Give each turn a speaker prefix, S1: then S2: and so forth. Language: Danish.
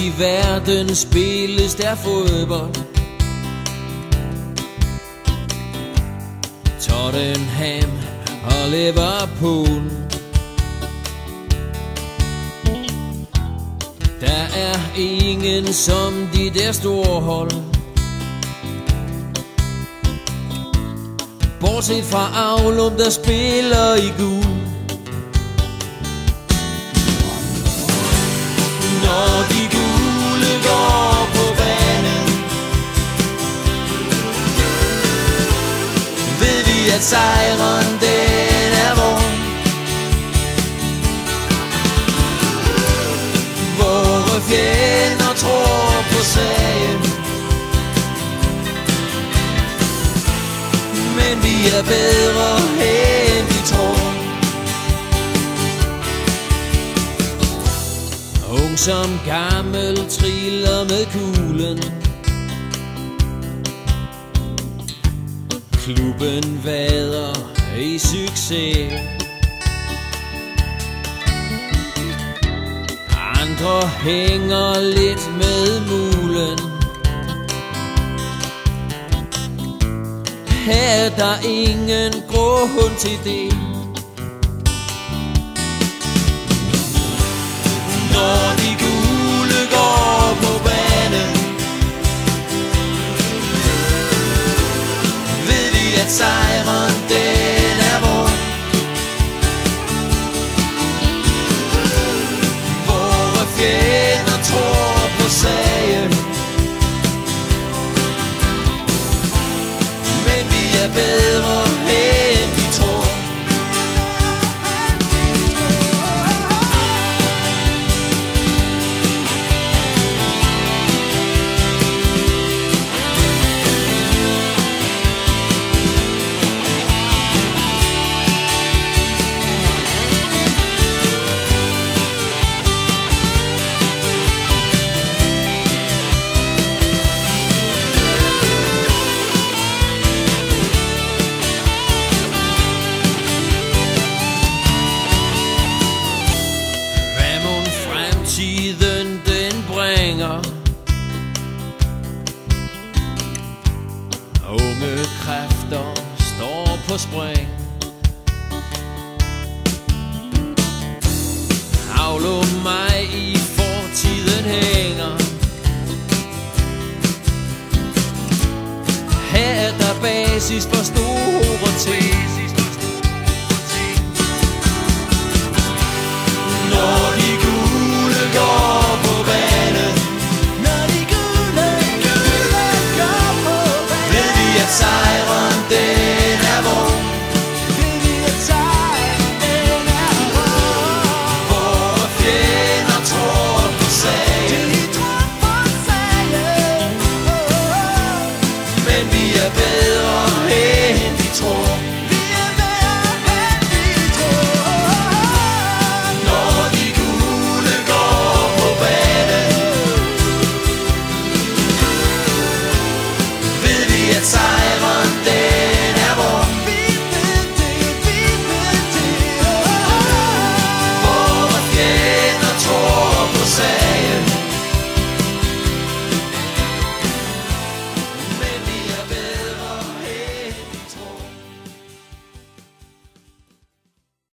S1: i verden spilles der fodbold. Tottenham og Liverpool. Der er ingen som de der store hold, bortset fra Aulum, der spiller i gul. Når de gule går på banen, ved vi, at sejren den er vor. Vore fjender tror på sagen, men vi er bedre end de tror. Ung som gammel triller med kuglen. Klubben vader i succes. Andre hænger lidt med mulen. Her er der ingen grund til det. Når de gule går på banen, ved vi, at sejren den er vor. Vore fjender tror på sagen, men vi er bedre end de tror. Tiden den bringer unge kræfter står på spring. Aulum mig i fortiden hænger. Her er der basis for store ting. Når de gule går på banen, når de gule går på banen, ved vi, at sejren den er vor. Ved vi, at sejren den er vor. Vore fjender tror på sagen, de tror på sagen, men vi er bedre end de tror. Side.